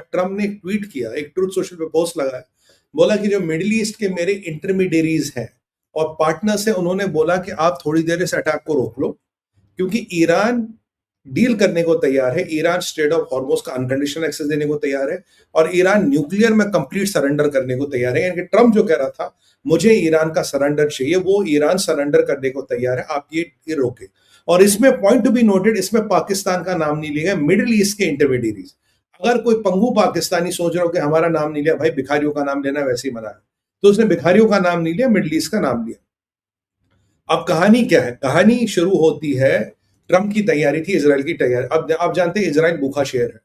Trump ने एक tweet किया, एक ट्रूथ सोशल पे पोस्ट लगाया, बोला कि जो मिडिल ईस्ट के मेरे इंटरमीडियरीज हैं और पार्टनर्स हैं, उन्होंने बोला कि आप थोड़ी देर इस अटैक को रोक लो, क्योंकि ईरान डील करने को तैयार है, ईरान स्ट्रेट ऑफ हॉर्मुज का अनकंडीशनल एक्सेस देने को तैयार है, और ईरान न्यूक्लियर में कंप्लीट सरेंडर करने को तैयार है। यानी कि ट्रम्प जो कह रहा था मुझे ईरान का सरेंडर चाहिए, वो ईरान सरेंडर करने को तैयार है, आप ये रोके। और इसमें पॉइंट टू बी नोटेड, इसमें पाकिस्तान का नाम नहीं लिया गया, मिडिल ईस्ट के इंटरमीडियरीज। अगर कोई पंगू पाकिस्तानी सोच रहा हो कि हमारा नाम नहीं लिया, भाई भिखारियों का नाम लेना वैसे ही मना है, तो उसने भिखारियों का नाम नहीं लिया, मिडिल ईस्ट का नाम लिया। अब कहानी क्या है? कहानी शुरू होती है, ट्रम्प की तैयारी थी, इजराइल की तैयारी। अब आप जानते हैं इजराइल भूखा शेर है।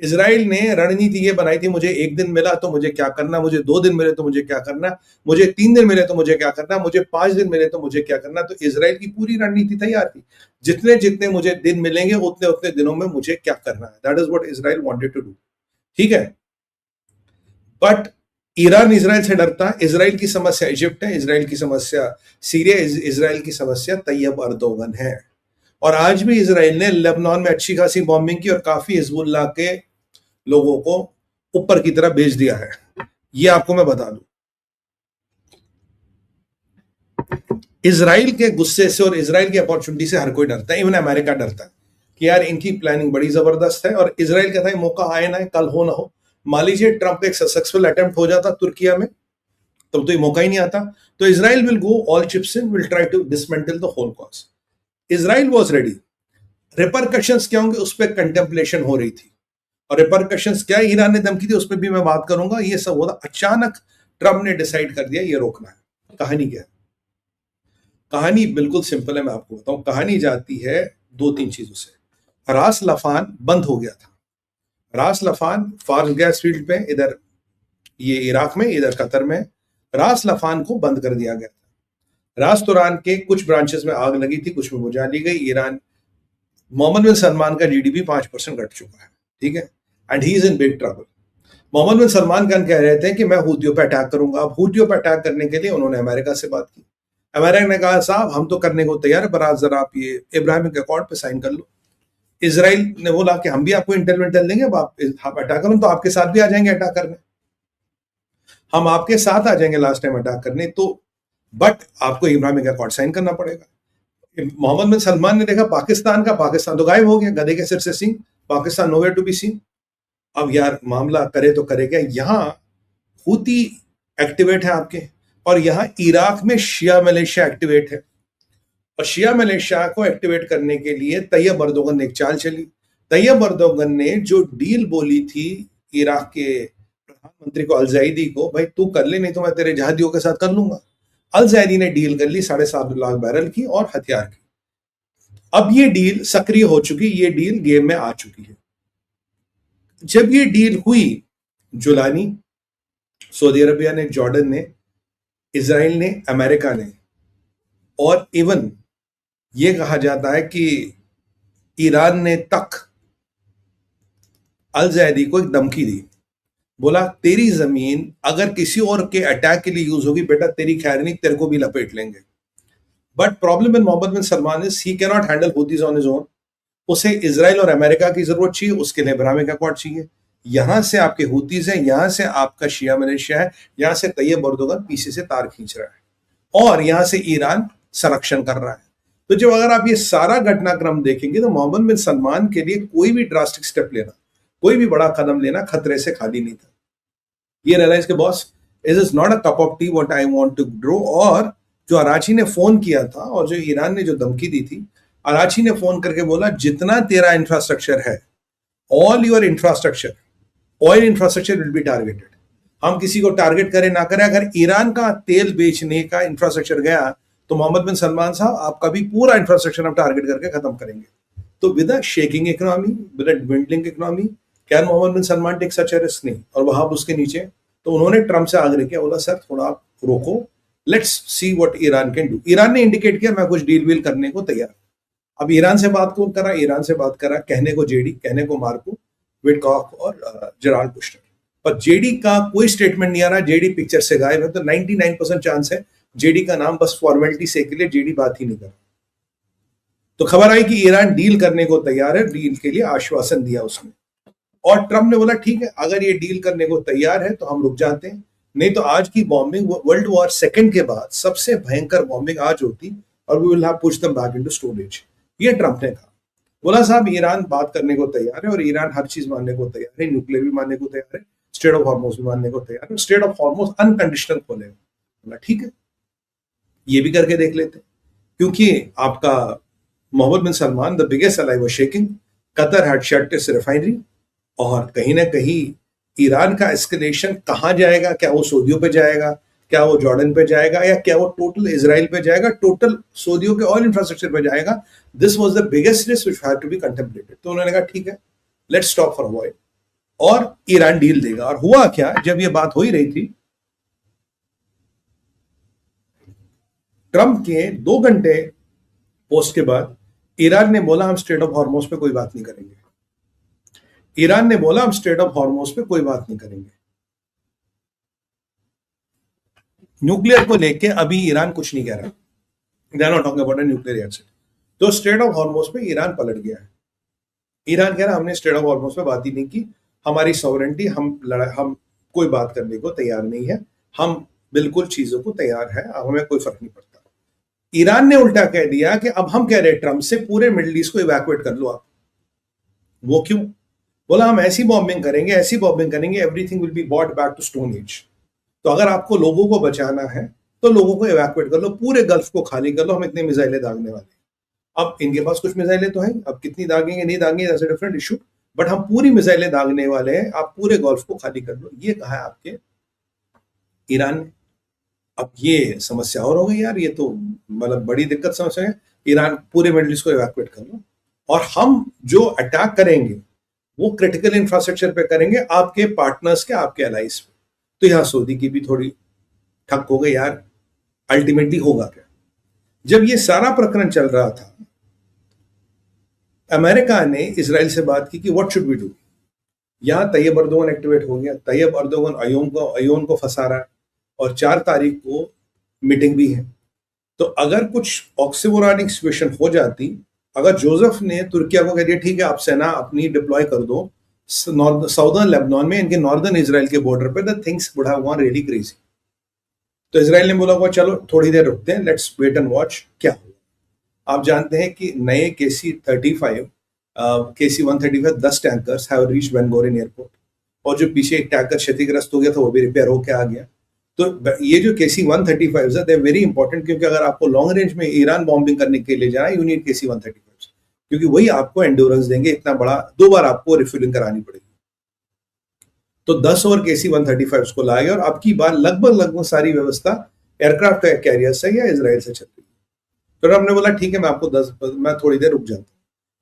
इजराइल ने रणनीति ये बनाई थी, मुझे 1 दिन मिला तो मुझे क्या करना, मुझे 2 दिन मिले तो मुझे क्या करना, मुझे 3 दिन मिले तो मुझे क्या करना, मुझे 5 दिन मिले तो मुझे क्या करना। तो इजराइल की पूरी रणनीति तैयार थी, जितने जितने मुझे दिन मिलेंगे उतने उतने दिनों में मुझे क्या करना है। That is what Israel wanted to do, ठीक है। बट ईरान इजराइल से डरता है। इजराइल की समस्या इजिप्ट है, इजराइल की समस्या सीरिया, इजराइल की समस्या तैयब अर्दोगन है। और आज भी इजराइल ने लेबनान में अच्छी खासी बॉम्बिंग की और काफी हिजबुल्लाह के लोगों को ऊपर की तरफ भेज दिया है, ये आपको मैं बता दूं। इजराइल के गुस्से से और इजराइल की अपॉर्चुनिटी से हर कोई डरता है, इवन अमेरिका डरता है कि यार इनकी प्लानिंग बड़ी जबरदस्त है। और इजराइल कहता है मौका आए ना, कल हो ना हो। मान लीजिए ट्रंप का एक सक्सेसफुल अटेम्प्ट हो जाता तुर्किया में, तब तो ये मौका ही नहीं आता। तो Israel will go all chips in, will try to dismantle the whole cause. Israel was ready. Repercussions क्या होंगे उस पर कंटेम्पलेशन हो रही थी, और रिपरकशंस क्या ईरान ने धमकी दी उस पर भी मैं बात करूंगा। ये सब होता अचानक ट्रम्प ने डिसाइड कर दिया ये रोकना है। कहानी क्या है? कहानी बिल्कुल सिंपल है, मैं आपको बताऊं। कहानी जाती है 2-3 चीजों से। रास लफान बंद हो गया था। रास लफान फार्स गैस फील्ड पे, इधर ये इराक में, इधर कतर में, रास लफान को बंद कर दिया गया था। रास तुरान के कुछ ब्रांचेस में आग लगी थी, कुछ में बुझा ली गई। ईरान, मोहम्मद बिन सलमान का जीडीपी 5% घट चुका है, ठीक है, and he is in big trouble. Mohammed bin Salman Khan कह रहे थे कि मैं हूतियों पे अटैक करूंगा। अब हूतियों पे अटैक करने के लिए उन्होंने अमेरिका से बात की। अमेरिका ने कहा साहब हम तो करने को तैयार है, पर आज जरा आप ये इब्राहिमिक अकॉर्ड पे साइन कर लो। इजराइल ने बोला कि हम भी आपको इंटेल देंगे, अब आप अटैक करो तो आपके साथ भी आ जाएंगे अटैक करने, हम आपके साथ आ जाएंगे लास्ट टाइम अटैक करने, तो बट आपको इब्राहिमिक अकॉर्ड साइन करना पड़ेगा। मोहम्मद बिन सलमान ने देखा पाकिस्तान तो गायब हो गया, गधे के सिर से सिंह, Pakistan nowhere to be seen. अब यार मामला करे तो करे क्या, यहां हूती एक्टिवेट है आपके, और यहां इराक में शिया मलेशिया एक्टिवेट है। और शिया मलेशिया को एक्टिवेट करने के लिए तैयब अर्दोगन ने एक चाल चली। तैयब अर्दोगन ने जो डील बोली थी इराक के प्रधानमंत्री को, अल ज़ायदी को, भाई तू कर ले नहीं तो मैं तेरे जहादियों के साथ कर लूंगा। अल ज़ायदी ने डील कर ली 7.5 लाख बैरल की और हथियार की। अब ये डील सक्रिय हो चुकी, ये डील गेम में आ चुकी है। जब ये डील हुई, जुलानी, सऊदी अरबिया ने, जॉर्डन ने, इजराइल ने, अमेरिका ने, और इवन ये कहा जाता है कि ईरान ने तक अल ज़ायदी को एक धमकी दी, बोला तेरी जमीन अगर किसी और के अटैक के लिए यूज होगी बेटा तेरी खैर नहीं, तेरे को भी लपेट लेंगे। But problem in Mohammed bin Salman is he can not handle Houthis on his own. उसे इजराइल और अमेरिका की जरूरत चाहिए, उसके लिए इब्राहिमिक अकॉर्ड चाहिए। यहां से आपके हूतीज हैं, यहां से आपका शिया मलेशिया है, यहां से तैयब अर्दोगन पीछे से तार खींच रहा है, और यहां से ईरान संरक्षण कर रहा है। तो जब अगर आप ये सारा घटनाक्रम देखेंगे तो मोहम्मद बिन सलमान के लिए कोई भी ड्रास्टिक स्टेप लेना, कोई भी बड़ा कदम लेना खतरे से खाली नहीं था। ये रियलाइज के boss is is not a cup of tea what I want to draw. और जो अराची ने फोन किया था और जो ईरान ने जो धमकी दी थी, अराची ने फोन करके बोला जितना तेरा इंफ्रास्ट्रक्चर है, all your infrastructure, oil infrastructure will be targeted. हम किसी को टारगेट करें ना करें, अगर ईरान का तेल बेचने का इंफ्रास्ट्रक्चर गया तो मोहम्मद बिन सलमान साहब आपका भी पूरा इंफ्रास्ट्रक्चर हम टारगेट करके खत्म करेंगे। तो with a shaking economy, with a dwindling economy, can Mohammed bin Salman take such a risk? नहीं। और वहां उसके नीचे तो उन्होंने ट्रम्प से आग्रह किया, बोला सर थोड़ा आप रोको, let's see what Iran can do. Iran ने इंडिकेट किया मैं कुछ डील वील करने को तैयार। अब ईरान से बात कौन करा? ईरान से बात करा कहने को जेडी, कहने को मार्को विटकॉक और जेराल्ड कुश्नर, पर जेडी का कोई स्टेटमेंट नहीं आ रहा। जेडी पिक्चर से गायब है। तो 99% चांस है जेडी का नाम बस फॉर्मेलिटी से के लिए जेडी बात ही नहीं कर रहा। तो खबर आई कि ईरान डील करने को तैयार है, डील के लिए आश्वासन दिया उसने। और ट्रम्प ने बोला ठीक है, अगर ये डील करने को तैयार है तो हम रुक जाते हैं, नहीं तो आज की बॉम्बिंग वर्ल्ड वॉर सेकंड के बाद सबसे भयंकर बॉम्बिंग आज होती और we will have push them back into storage. ये ट्रम्प ने कहा। बोला साहब ईरान बात करने को तैयार है और ईरान हर चीज मानने को तैयार है, न्यूक्लियर भी मानने को तैयार है, स्टेट ऑफ हॉर्मोज भी मानने को तैयार है, स्टेट ऑफ हॉर्मोज अनकंडीशनल खोलेगा। बोला ठीक है, ये भी करके देख लेते हैं, क्योंकि आपका Mohammed bin Salman the biggest ally was shaking, Qatar had shut its refinery, और कहीं ना कहीं ईरान का एस्केलेशन कहां जाएगा, क्या वो सऊदियों पे जाएगा, क्या वो जॉर्डन पे जाएगा, या क्या वो टोटल इजराइल पे जाएगा, टोटल सऊदियों के ऑयल इंफ्रास्ट्रक्चर पे जाएगा। This was the biggest risk which had to be contemplated. तो उन्होंने कहा ठीक है, let's stop for a while, और ईरान डील देगा। और हुआ क्या, जब ये बात हो ही रही थी, ट्रंप के 2 घंटे पोस्ट के बाद ईरान ने बोला हम स्ट्रेट ऑफ हॉर्मोज पे कोई बात नहीं करेंगे। ईरान ने बोला हम स्ट्रेट ऑफ हॉर्मोज पे कोई बात नहीं करेंगे। न्यूक्लियर को लेके अभी ईरान कुछ नहीं कह रहा, they are not talking about nuclear at. तो स्ट्रेट ऑफ हॉर्मोज पे ईरान पलट गया है। ईरान कह रहा हमने स्ट्रेट ऑफ हॉर्मोज पे बात ही नहीं की, हमारी सॉवरेंटी, हम कोई बात करने को तैयार नहीं है, हम बिल्कुल चीजों को तैयार है, हमें कोई फर्क नहीं पड़ता। ईरान ने उल्टा कह दिया कि अब हम कह रहे हैं ट्रंप से पूरे मिडिल ईस्ट को इवैक्यूएट कर लो आप। वो क्यों? बोला हम ऐसी बॉम्बिंग करेंगे, ऐसी बॉम्बिंग करेंगे, everything will be bought back to stone age. तो अगर आपको लोगों को बचाना है तो लोगों को इवैक्यूएट कर लो, पूरे गल्फ को खाली कर लो, हम इतने मिसाइलें दागने वाले हैं। अब इनके पास कुछ मिसाइलें तो हैं, अब कितनी दागेंगे नहीं दागेंगे that's a different issue, but हम पूरी मिसाइलें दागने वाले हैं, आप पूरे गल्फ को खाली कर लो। ये कहा है आपके ईरान ने। अब ये समस्या और हो गई यार, ये तो मतलब बड़ी दिक्कत समस्या है। ईरान पूरे मिडिल ईस्ट को इवैक्यूएट कर लो, और हम जो अटैक करेंगे वो क्रिटिकल इंफ्रास्ट्रक्चर पे करेंगे, आपके पार्टनर्स के, आपके अलाइज पे। तो यहां सऊदी की भी थोड़ी ठक हो गई यार, अल्टीमेटली होगा क्या? जब ये सारा प्रकरण चल रहा था, अमेरिका ने इजराइल से बात की कि व्हाट शुड वी डू। यहां तैयब अर्दोगन एक्टिवेट हो गया, तैयब अर्दोगन अयोन को फंसा रहा है, और 4 तारीख को मीटिंग भी है। तो अगर कुछ ऑक्सीमोरॉनिक सिचुएशन हो जाती, अगर जोसेफ ने तुर्किया को कह दिया ठीक है आप सेना अपनी डिप्लॉय कर दो साउदर्न लेबनान में, इनके नॉर्दर्न इजराइल के बॉर्डर पे, the things would have gone really crazy. तो इजराइल ने बोला हुआ चलो थोड़ी देर रुकते हैं, लेट्स वेट एंड वॉच क्या होगा। आप जानते हैं कि नए KC-135 10 tankers have reached Ben Gurion airport, और जो पीछे एक टैंकर क्षतिग्रस्त हो गया था वो भी रिपेयर होके आ गया। तो ये जो KC-135 है दे वेरी इंपॉर्टेंट, क्योंकि अगर आपको लॉन्ग रेंज में ईरान बॉम्बिंग करने के लिए जाना, यू नीड KC-135, क्योंकि वही आपको एंड्योरेंस देंगे। इतना बड़ा 2 बार आपको रिफ्यूलिंग करानी पड़ेगी। तो 10 और KC-135 को लाए, और अब की बार लगभग सारी व्यवस्था एयरक्राफ्ट कैरियर से या इजराइल से चल रही है। तो ट्रंप ने बोला ठीक है मैं थोड़ी देर रुक जाता हूँ।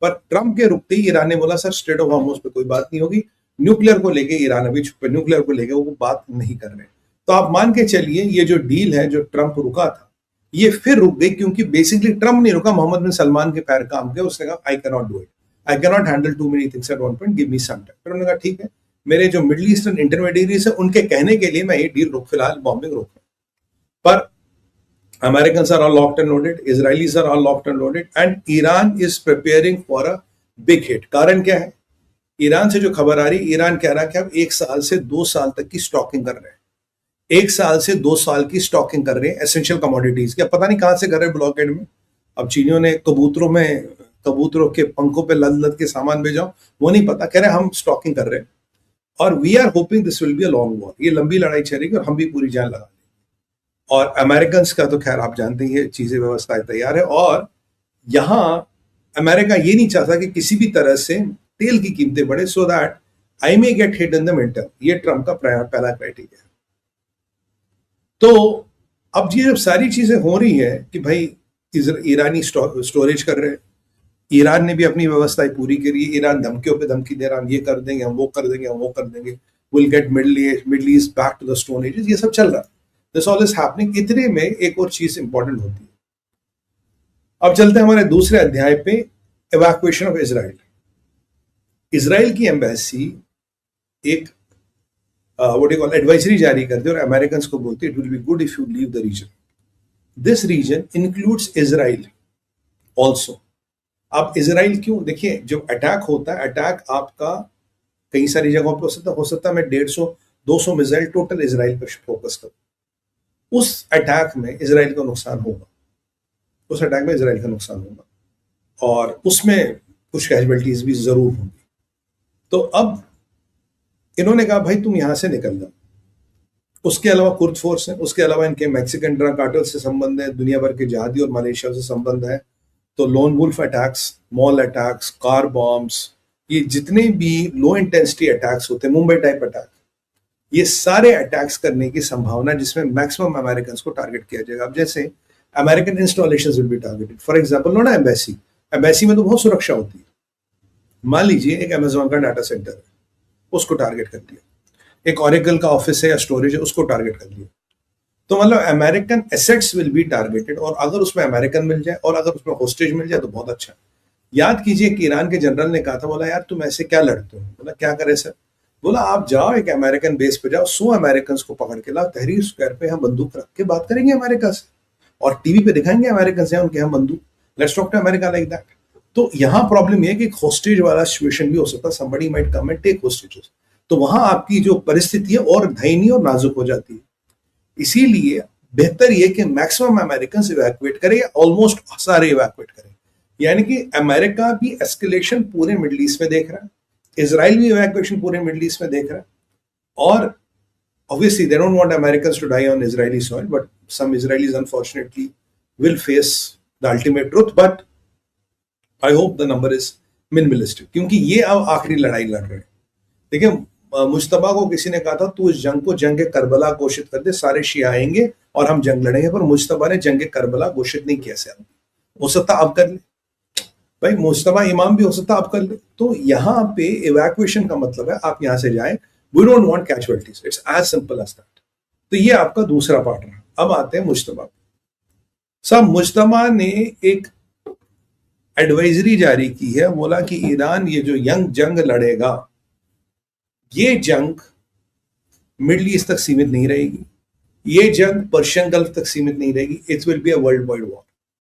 पर ट्रंप के रुकते ही ईरान ने बोला सर स्ट्रेट ऑफ हॉर्मोज पे कोई बात नहीं होगी, न्यूक्लियर को लेके ईरान अभी चुप है, न्यूक्लियर को लेके वो बात नहीं कर रहे। तो आप मान के चलिए ये जो डील है, जो ट्रंप रुका था, ये फिर रुक गई, क्योंकि बेसिकली ट्रंप नहीं रुका, मोहम्मद बिन सलमान के पैर काम के। उसने कहा I can not do it, I can not handle too many things at one point, give me some time. फिर उन्होंने कहा ठीक है, मेरे जो मिडिल ईस्टर्न इंटरमीडिएरीज है उनके कहने के लिए मैं ये डील फिलहाल बॉम्बिंग रोक रहा हूं। पर Americans are all locked and loaded, Israelis are all locked and loaded, and Iran is preparing for a big hit. कारण क्या है? ईरान से जो खबर आ रही, ईरान कह रहा है कि अब 1 साल से 2 साल तक की स्टॉकिंग कर रहे हैं। 1 साल से 2 साल की स्टॉकिंग कर रहे हैं एसेंशियल कमोडिटीज की। अब पता नहीं कहां से कर रहे हैं ब्लॉकेड में। अब चीनियों ने कबूतरों के पंखों पे लद के सामान भेजा, वो नहीं पता, कह रहे हैं हम स्टॉकिंग कर रहे हैं, और we are hoping this will be a long war. ये लंबी लड़ाई चलेगी और हम भी पूरी जान लगा। और अमेरिकन का तो खैर आप जानते ही, चीजें व्यवस्थाएं तैयार है, और यहां अमेरिका ये नहीं चाहता कि किसी भी तरह से तेल की कीमतें बढ़े, so that I may gate hit in the mid term. ये ट्रंप का पहला क्राइटेरिया है। तो अब ये जब सारी चीजें हो रही है कि भाई ईरानी स्टोरेज कर रहे हैं, ईरान ने भी अपनी व्यवस्थाएं पूरी करी, ईरान धमकियों पे धमकी दे रहा, हम ये कर देंगे, हम वो कर देंगे, हम वो कर देंगे, will get middle east back to the stone ages, ये सब चल रहा है। This all is happening। इतने में एक और चीज इंपॉर्टेंट होती है। अब चलते हैं हमारे दूसरे अध्याय पे, इवैक्यूएशन ऑफ इजराइल। इजराइल की एम्बेसी एक व्हाट यू कॉल एडवाइजरी जारी करती है और अमेरिकन को बोलती है it will be good if you leave the region. This region includes Israel also. अब इजराइल क्यों? देखिए, जब अटैक होता है, अटैक आपका कई सारी जगहों पे हो सकता है मैं 150-200 मिसाइल टोटल इसराइल पर फोकस करूं। उस अटैक में इसराइल का नुकसान होगा, उस अटैक में इसराइल का नुकसान होगा और उसमें कुछ कैजुअलिटीज भी जरूर होंगी। तो अब इन्होंने कहा भाई तुम यहां से निकल जाओ। उसके अलावा कुर्द फोर्स है, उसके अलावा इनके मैक्सिकन ड्रग कार्टेल से संबंध है, दुनिया भर के जहादी और मलेशिया से संबंध है। तो lone wolf attacks, mall attacks, car bombs, ये जितने भी लो इंटेंसिटी अटैक्स होते हैं, मुंबई टाइप अटैक, ये सारे अटैक्स करने की संभावना जिसमें मैक्सिमम अमेरिकन को टारगेट किया जाएगा। अब जैसे American installations will be targeted, for example note embassy, embassy में तो बहुत सुरक्षा होती है। मान लीजिए एक अमेजोन का डाटा सेंटर है, उसको टारगेट कर दिया, एक ऑरेकल का ऑफिस है या स्टोरेज है, उसको टारगेट कर दिया। तो मतलब American assets will be targeted, और अगर उसमें अमेरिकन मिल जाए और अगर उसमें होस्टेज मिल जाए तो बहुत अच्छा। याद कीजिए कि ईरान के जनरल ने कहा था, बोला यार तुम ऐसे क्या लड़ते हो? बोला क्या करे सर? बोला आप जाओ एक अमेरिकन बेस पे जाओ, 100 अमेरिकन को पकड़ के लाओ, तहरीर स्क्वायर पे हम बंदूक रख के बात करेंगे अमेरिका से और टीवी पे दिखाएंगे अमेरिकन से उनके हम बंदूक, let's talk to America like that. तो यहाँ प्रॉब्लम ये कि होस्टेज वाला सिचुएशन भी हो सकता है, somebody might come and take hostages, तो वहां आपकी जो परिस्थिति है और दयनीय और नाजुक हो जाती है। इसीलिए बेहतर ये कि मैक्सिमम अमेरिकन इवैक्यूएट करें या ऑलमोस्ट सारे इवैक्यूएट करें। यानी कि अमेरिका भी एस्केलेशन पूरे मिडिल ईस्ट में देख रहा है, इजराइल भी इवैक्यूएशन पूरे मिडिल ईस्ट में देख रहा है, और obviously they don't want Americans to die on Israeli soil, but some Israelis unfortunately will face the ultimate truth, but I hope the number is minimalistic, क्योंकि ये अब आखिरी लड़ाई लड़ रहे हैं। देखिए मुश्तबा को किसी ने कहा था तू इस जंग को जंग करबला घोषित कर दे, सारे शिया आएंगे और हम जंग लड़ेंगे, पर मुश्तबा ने जंग करबला घोषित नहीं किया। सर हो सकता अब कर ले भाई, मुश्तबा इमाम भी हो सकता अब कर ले। तो यहाँ पे इवैक्यूएशन का मतलब है आप यहाँ से जाएं, we don't want casualties, it's as simple as that. तो ये आपका दूसरा पार्ट रहा। अब आते हैं मुश्तबा। सब मुश्तबा ने एक एडवाइजरी जारी की है, बोला कि ईरान ये जो यंग जंग लड़ेगा, ये जंग मिडिल ईस्ट तक सीमित नहीं रहेगी, ये जंग पर्शियन गल्फ तक सीमित नहीं रहेगी, it will be a world wide war.